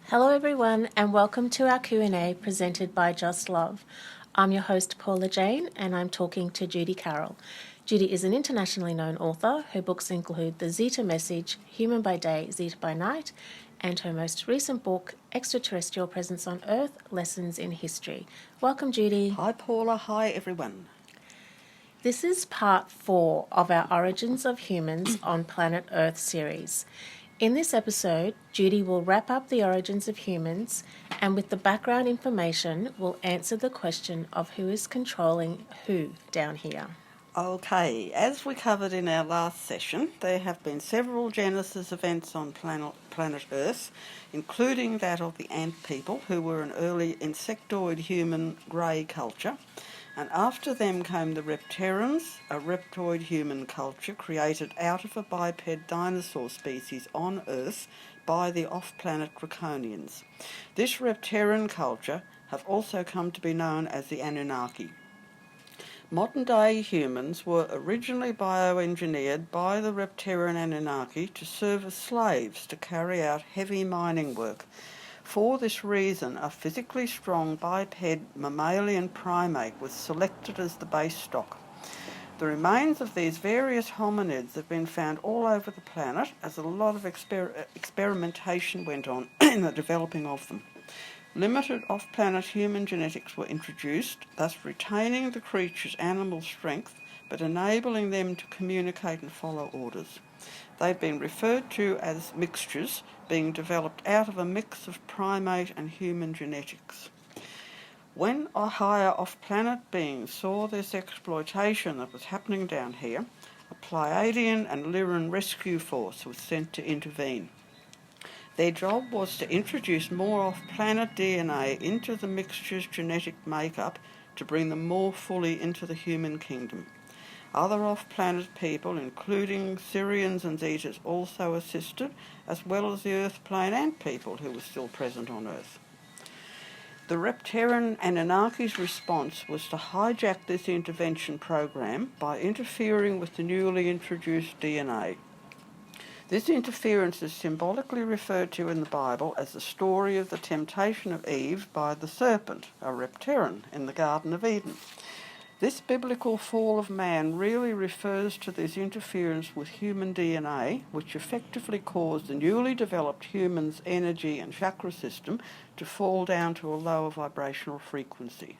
Hello everyone and welcome to our Q&A presented by Just Love. I'm your host Paula Jane and I'm talking to Judy Carroll. Judy is an internationally known author. Her books include The Zeta Message, Human by Day, Zeta by Night, and her most recent book, Extraterrestrial Presence on Earth, Lessons in History. Welcome Judy. Hi Paula, hi everyone. This is part 4 of our Origins of Humans on Planet Earth series. In this episode, Judy will wrap up the origins of humans and with the background information will answer the question of who is controlling who down here. Okay, as we covered in our last session, there have been several Genesis events on planet Earth, including that of the ant people, who were an early insectoid human grey culture. And after them came the Repterans, a reptoid human culture created out of a biped dinosaur species on Earth by the off-planet Draconians. This Repteran culture have also come to be known as the Anunnaki. Modern-day humans were originally bioengineered by the Repteran Anunnaki to serve as slaves to carry out heavy mining work. For this reason, a physically strong biped mammalian primate was selected as the base stock. The remains of these various hominids have been found all over the planet as a lot of experimentation went on in the developing of them. Limited off-planet human genetics were introduced, thus retaining the creature's animal strength but enabling them to communicate and follow orders. They've been referred to as mixtures, being developed out of a mix of primate and human genetics. When a higher off-planet beings saw this exploitation that was happening down here, a Pleiadian and Lyran rescue force was sent to intervene. Their job was to introduce more off-planet DNA into the mixture's genetic makeup to bring them more fully into the human kingdom. Other off-planet people, including Syrians and Zetas, also assisted, as well as the Earth plane ant people who were still present on Earth. The Repteran Anunnaki's response was to hijack this intervention program by interfering with the newly introduced DNA. This interference is symbolically referred to in the Bible as the story of the temptation of Eve by the serpent, a Repteran, in the Garden of Eden. This biblical fall of man really refers to this interference with human DNA, which effectively caused the newly developed human's energy and chakra system to fall down to a lower vibrational frequency.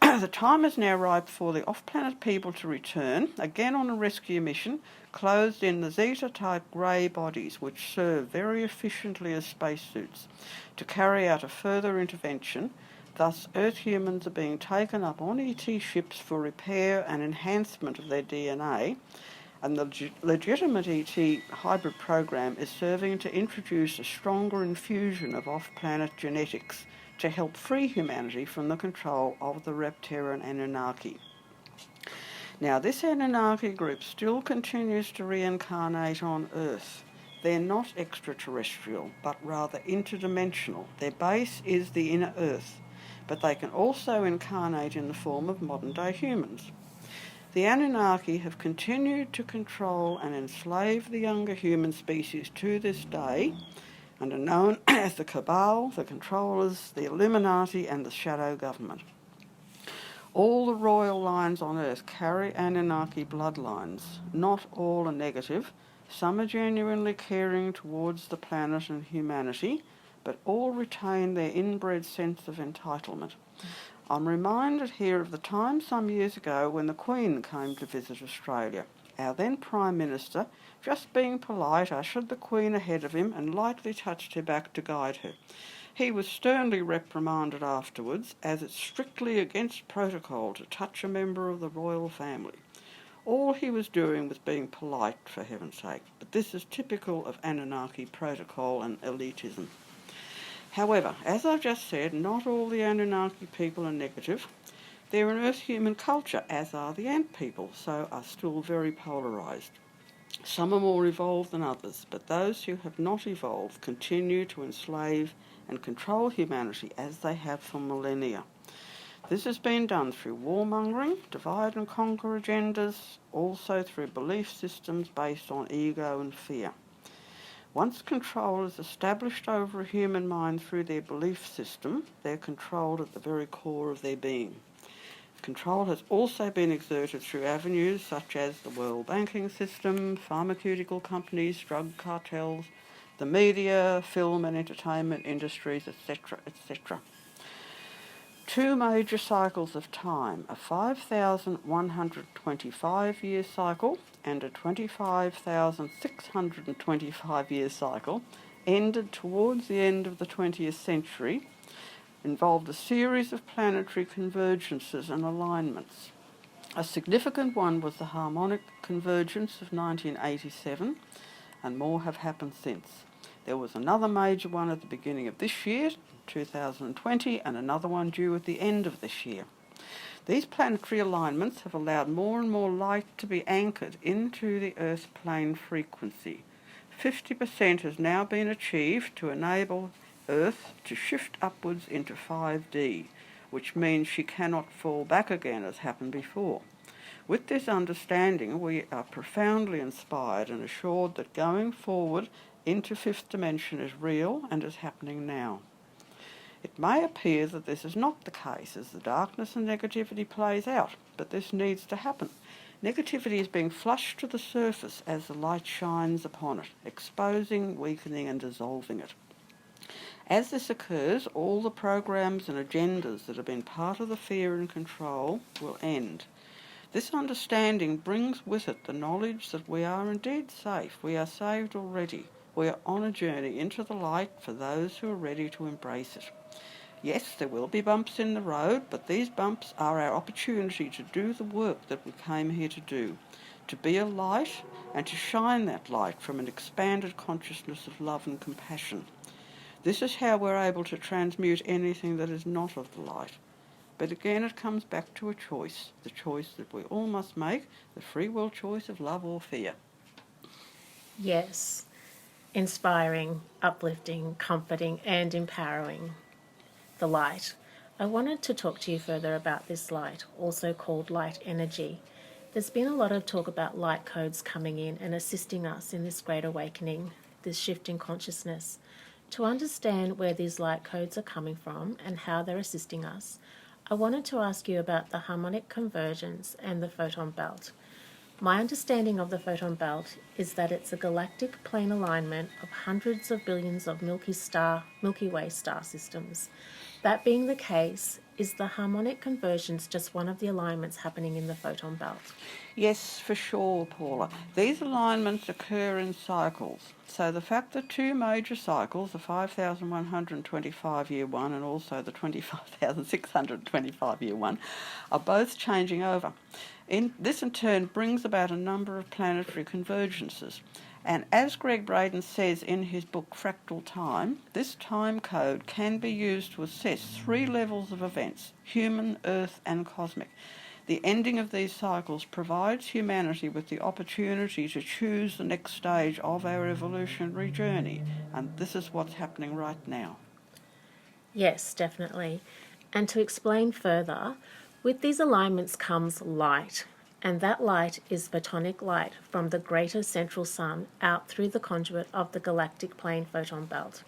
The time is now ripe for the off-planet people to return, again on a rescue mission, clothed in the Zeta-type grey bodies, which serve very efficiently as spacesuits, to carry out a further intervention. Thus, Earth humans are being taken up on ET ships for repair and enhancement of their DNA, and the legitimate ET hybrid program is serving to introduce a stronger infusion of off-planet genetics to help free humanity from the control of the Repteran Anunnaki. Now, this Anunnaki group still continues to reincarnate on Earth. They're not extraterrestrial, but rather interdimensional. Their base is the inner Earth, but they can also incarnate in the form of modern-day humans. The Anunnaki have continued to control and enslave the younger human species to this day, and are known as the Cabal, the Controllers, the Illuminati, and the Shadow Government. All the royal lines on Earth carry Anunnaki bloodlines. Not all are negative. Some are genuinely caring towards the planet and humanity, but all retain their inbred sense of entitlement. I'm reminded here of the time some years ago when the Queen came to visit Australia. Our then Prime Minister, just being polite, ushered the Queen ahead of him and lightly touched her back to guide her. He was sternly reprimanded afterwards, as it's strictly against protocol to touch a member of the royal family. All he was doing was being polite, for heaven's sake, but this is typical of Anunnaki protocol and elitism. However, as I've just said, not all the Anunnaki people are negative. They're an Earth human culture, as are the ant people, so are still very polarised. Some are more evolved than others, but those who have not evolved continue to enslave and control humanity as they have for millennia. This has been done through warmongering, divide and conquer agendas, also through belief systems based on ego and fear. Once control is established over a human mind through their belief system, they're controlled at the very core of their being. Control has also been exerted through avenues such as the world banking system, pharmaceutical companies, drug cartels, the media, film and entertainment industries, etc., etc. Two major cycles of time, a 5,125-year cycle and a 25,625-year cycle, ended towards the end of the 20th century, involved a series of planetary convergences and alignments. A significant one was the harmonic convergence of 1987, and more have happened since. There was another major one at the beginning of this year, 2020, and another one due at the end of this year. These planetary alignments have allowed more and more light to be anchored into the Earth plane frequency. 50% has now been achieved to enable Earth to shift upwards into 5D, which means she cannot fall back again as happened before. With this understanding, we are profoundly inspired and assured that going forward into fifth dimension is real and is happening now. It may appear that this is not the case as the darkness and negativity plays out, but this needs to happen. Negativity is being flushed to the surface as the light shines upon it, exposing, weakening and dissolving it. As this occurs, all the programs and agendas that have been part of the fear and control will end. This understanding brings with it the knowledge that we are indeed safe. We are saved already. We are on a journey into the light for those who are ready to embrace it. Yes, there will be bumps in the road, but these bumps are our opportunity to do the work that we came here to do, to be a light and to shine that light from an expanded consciousness of love and compassion. This is how we're able to transmute anything that is not of the light. But again, it comes back to a choice, the choice that we all must make, the free will choice of love or fear. Yes, inspiring, uplifting, comforting and empowering. The light. I wanted to talk to you further about this light, also called light energy. There's been a lot of talk about light codes coming in and assisting us in this great awakening, this shift in consciousness. To understand where these light codes are coming from and how they're assisting us, I wanted to ask you about the harmonic convergence and the photon belt. My understanding of the photon belt is that it's a galactic plane alignment of hundreds of billions of Milky Way star systems. That being the case, is the harmonic convergence just one of the alignments happening in the photon belt? Yes, for sure, Paula. These alignments occur in cycles. So the fact that two major cycles, the 5,125-year one and also the 25,625-year one, are both changing over. This in turn brings about a number of planetary convergences. And as Braden says in his book Fractal Time, this time code can be used to assess three levels of events: human, earth and cosmic. The ending of these cycles provides humanity with the opportunity to choose the next stage of our evolutionary journey, and this is what's happening right now. Yes, definitely. And to explain further, with these alignments comes light, and that light is photonic light from the greater central sun out through the conduit of the galactic plane photon belt.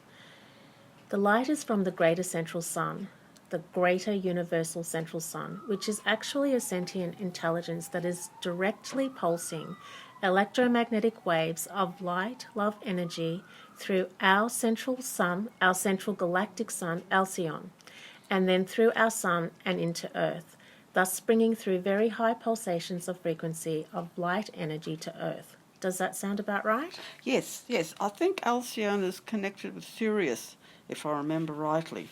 The light is from the greater central sun, the greater universal central sun, which is actually a sentient intelligence that is directly pulsing electromagnetic waves of light, love energy through our central sun, our central galactic sun, Alcyon, and then through our sun and into Earth, thus springing through very high pulsations of frequency of light energy to Earth. Does that sound about right? Yes. I think Alcyon is connected with Sirius, if I remember rightly.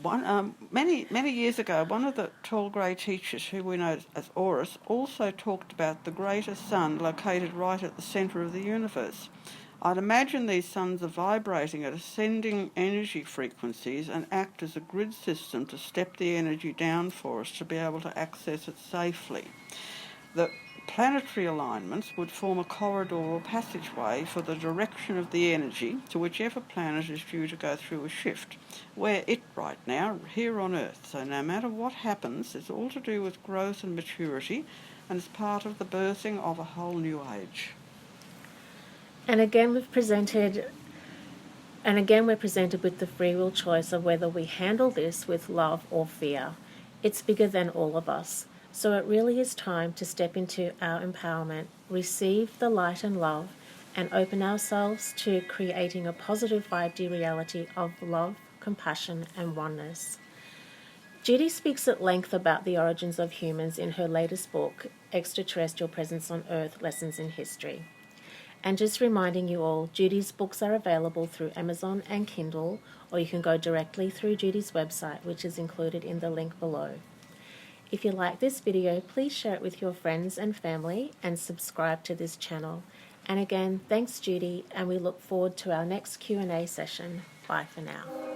Many years ago, one of the tall grey teachers, who we know as Horus, also talked about the greater sun located right at the centre of the universe. I'd imagine these suns are vibrating at ascending energy frequencies and act as a grid system to step the energy down for us to be able to access it safely. The planetary alignments would form a corridor or passageway for the direction of the energy to whichever planet is due to go through a shift. We're it right now, here on Earth, so no matter what happens, it's all to do with growth and maturity, and it's part of the birthing of a whole new age. And again, we've presented And again, we're presented with the free will choice of whether we handle this with love or fear. It's bigger than all of us. So it really is time to step into our empowerment, receive the light and love, and open ourselves to creating a positive 5D reality of love, compassion, and oneness. Judy speaks at length about the origins of humans in her latest book, Extraterrestrial Presence on Earth, Lessons in History. And just reminding you all, Judy's books are available through Amazon and Kindle, or you can go directly through Judy's website, which is included in the link below. If you like this video, please share it with your friends and family and subscribe to this channel. And again, thanks Judy, and we look forward to our next Q&A session. Bye for now.